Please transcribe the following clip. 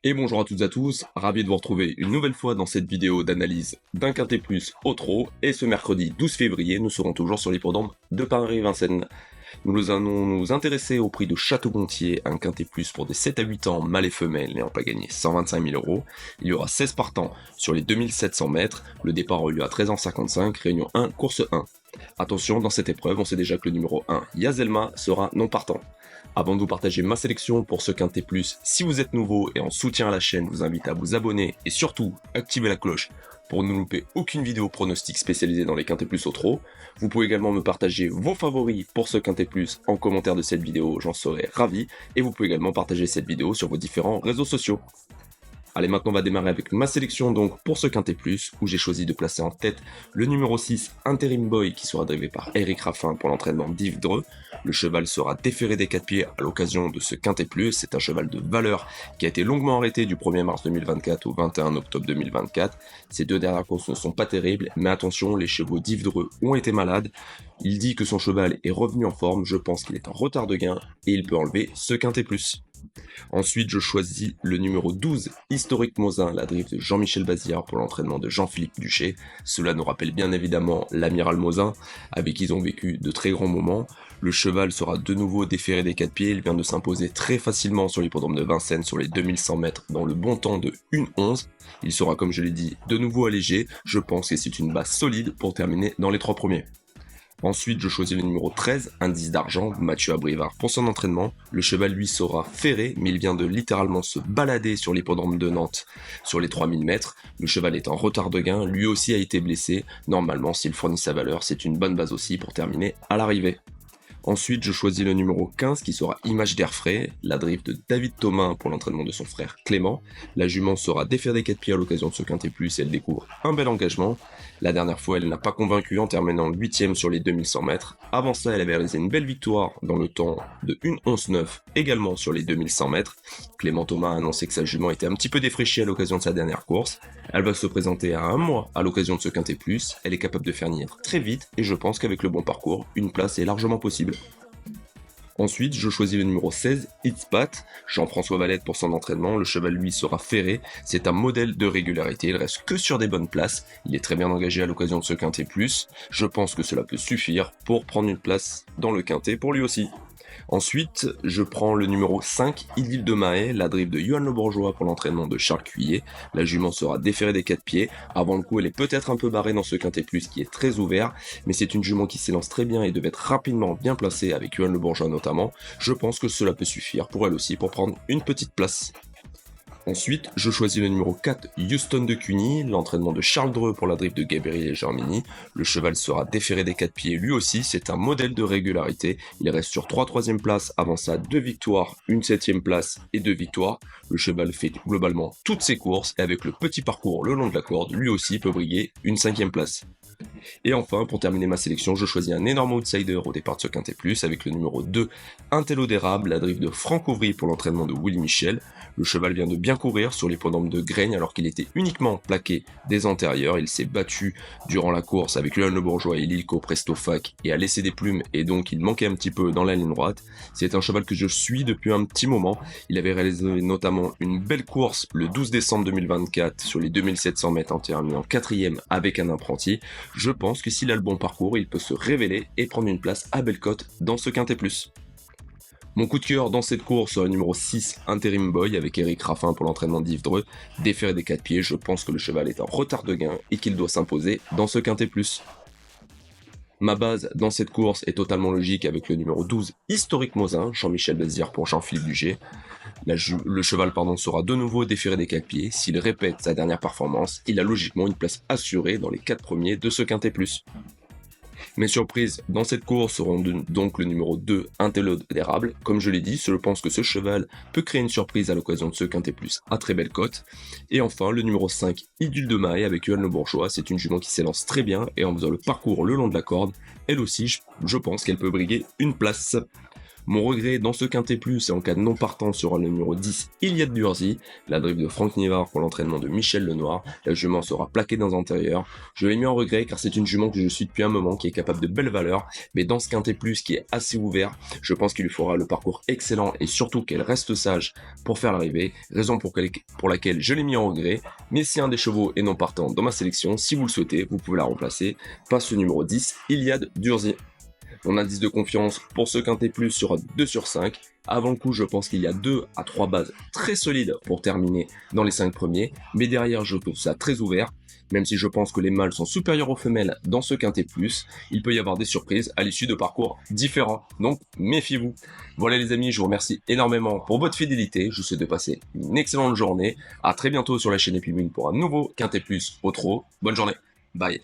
Et bonjour à toutes et à tous, ravi de vous retrouver une nouvelle fois dans cette vidéo d'analyse d'un Quintet Plus au trot, et ce mercredi 12 février, nous serons toujours sur l'hippodrome de Paris-Vincennes. Nous allons nous intéresser au prix de Château-Gontier, un Quintet Plus pour des 7 à 8 ans, mâles et femelles, n'ayant pas gagné 125 000 €. Il y aura 16 partants sur les 2700 mètres, le départ aura lieu à 13h55, réunion 1, course 1. Attention, dans cette épreuve, on sait déjà que le numéro 1, Yazelma, sera non partant. Avant de vous partager ma sélection pour ce Quintet Plus, si vous êtes nouveau et en soutien à la chaîne, je vous invite à vous abonner et surtout activer la cloche pour ne louper aucune vidéo pronostic spécialisée dans les Quintet Plus au trot. Vous pouvez également me partager vos favoris pour ce Quintet Plus en commentaire de cette vidéo, j'en serai ravi. Et vous pouvez également partager cette vidéo sur vos différents réseaux sociaux. Allez, maintenant on va démarrer avec ma sélection donc pour ce Quintet Plus, où j'ai choisi de placer en tête le numéro 6, Interim Boy, qui sera drivé par Eric Raffin pour l'entraînement d'Yves Dreux. Le cheval sera déféré des 4 pieds à l'occasion de ce Quintet Plus. C'est un cheval de valeur qui a été longuement arrêté du 1er mars 2024 au 21 octobre 2024. Ces deux dernières courses ne sont pas terribles, mais attention, les chevaux d'Yves Dreux ont été malades. Il dit que son cheval est revenu en forme, je pense qu'il est en retard de gain et il peut enlever ce Quintet Plus. Ensuite, je choisis le numéro 12, Historique Mosin, la drive de Jean-Michel Bazillard pour l'entraînement de Jean-Philippe Duché. Cela nous rappelle bien évidemment l'amiral Mosin, avec qui ils ont vécu de très grands moments. Le cheval sera de nouveau déféré des 4 pieds, il vient de s'imposer très facilement sur l'hippodrome de Vincennes sur les 2100 mètres dans le bon temps de 1,11. Il sera, comme je l'ai dit, de nouveau allégé. Je pense que c'est une base solide pour terminer dans les 3 premiers. Ensuite, je choisis le numéro 13, Indice d'argent, Mathieu Abrivard pour son entraînement. Le cheval, lui, sera ferré, mais il vient de littéralement se balader sur l'hippodrome de Nantes sur les 3000 mètres. Le cheval est en retard de gain, lui aussi a été blessé. Normalement, s'il fournit sa valeur, c'est une bonne base aussi pour terminer à l'arrivée. Ensuite, je choisis le numéro 15 qui sera Image d'Air Frais, la drive de David Thomas pour l'entraînement de son frère Clément. La jument sera déférée des 4 pieds à l'occasion de ce Quintet Plus et elle découvre un bel engagement. La dernière fois, elle n'a pas convaincu en terminant 8ème sur les 2100 mètres. Avant ça, elle avait réalisé une belle victoire dans le temps de 1,11,9 également sur les 2100 mètres. Clément Thomas a annoncé que sa jument était un petit peu défraîchie à l'occasion de sa dernière course. Elle va se présenter à un mois à l'occasion de ce Quintet Plus. Elle est capable de faire naître très vite et je pense qu'avec le bon parcours, une place est largement possible. Ensuite, je choisis le numéro 16, It's Pat, Jean-François Valette pour son entraînement. Le cheval, lui, sera ferré. C'est un modèle de régularité. Il reste que sur des bonnes places. Il est très bien engagé à l'occasion de ce Quintet Plus. Je pense que cela peut suffire pour prendre une place dans le Quintet pour lui aussi. Ensuite, je prends le numéro 5, Idylle de Mahé, la drive de Johan Le Bourgeois pour l'entraînement de Charles Cuillet. La jument sera déférée des 4 pieds. Avant le coup, elle est peut-être un peu barrée dans ce Quintet Plus qui est très ouvert, mais c'est une jument qui s'élance très bien et devait être rapidement bien placée avec Johan Le Bourgeois notamment. Je pense que cela peut suffire pour elle aussi pour prendre une petite place. Ensuite, je choisis le numéro 4, Houston de Cuny, l'entraînement de Charles Dreux pour la drive de Gabriel et Germini. Le cheval sera déféré des 4 pieds lui aussi, c'est un modèle de régularité. Il reste sur 3 troisième places, avant ça 2 victoires, une 7ème place et 2 victoires. Le cheval fait globalement toutes ses courses et avec le petit parcours le long de la corde, lui aussi peut briguer une 5ème place. Et enfin, pour terminer ma sélection, je choisis un énorme outsider au départ de ce Quintet Plus avec le numéro 2, Intello d'érable, la drive de Franck Auvry pour l'entraînement de Willy Michel. Le cheval vient de bien courir sur l'hippodrome de Graigne alors qu'il était uniquement plaqué des antérieurs. Il s'est battu durant la course avec Johan Le Bourgeois et Lilko Prestofac et a laissé des plumes et donc il manquait un petit peu dans la ligne droite. C'est un cheval que je suis depuis un petit moment. Il avait réalisé notamment une belle course le 12 décembre 2024 sur les 2700 mètres en terminant 4ème avec un apprenti. Je pense que s'il a le bon parcours, il peut se révéler et prendre une place à belle cote dans ce Quintet Plus. Mon coup de cœur dans cette course sera le numéro 6, Interim Boy, avec Eric Raffin pour l'entraînement d'Yves Dreux. Déféré des 4 pieds, je pense que le cheval est en retard de gain et qu'il doit s'imposer dans ce Quintet Plus. Ma base dans cette course est totalement logique avec le numéro 12, Historique Mosin, Jean-Michel Bazillard pour Jean-Philippe Duché. Le cheval sera de nouveau déféré des 4 pieds. S'il répète sa dernière performance, il a logiquement une place assurée dans les 4 premiers de ce Quintet Plus. Mes surprises dans cette course seront donc le numéro 2, Intello d'érable. Comme je l'ai dit, je pense que ce cheval peut créer une surprise à l'occasion de ce Quintet Plus à très belle cote. Et enfin, le numéro 5, Idylle de Mahé avec Johan Le Bourgeois. C'est une jument qui s'élance très bien et en faisant le parcours le long de la corde, elle aussi, je pense qu'elle peut briguer une place. Mon regret dans ce quintet plus et en cas de non partant sera le numéro 10, Iliad Durzi, la drive de Franck Nivard pour l'entraînement de Michel Lenoir. La jument sera plaquée dans l'intérieur. Je l'ai mis en regret car c'est une jument que je suis depuis un moment qui est capable de belles valeurs, mais dans ce quintet plus qui est assez ouvert, je pense qu'il lui faudra le parcours excellent et surtout qu'elle reste sage pour faire l'arrivée, raison pour laquelle je l'ai mis en regret. Mais si un des chevaux est non partant dans ma sélection, si vous le souhaitez, vous pouvez la remplacer par ce numéro 10, Iliad Durzi. Mon indice de confiance pour ce quintet plus sera 2 sur 5. Avant le coup, je pense qu'il y a 2 à 3 bases très solides pour terminer dans les 5 premiers, mais derrière, je trouve ça très ouvert. Même si je pense que les mâles sont supérieurs aux femelles dans ce quintet plus, il peut y avoir des surprises à l'issue de parcours différents, donc méfiez-vous. Voilà les amis, je vous remercie énormément pour votre fidélité, je vous souhaite de passer une excellente journée, à très bientôt sur la chaîne Epimune pour un nouveau quintet plus au trot, bonne journée, bye.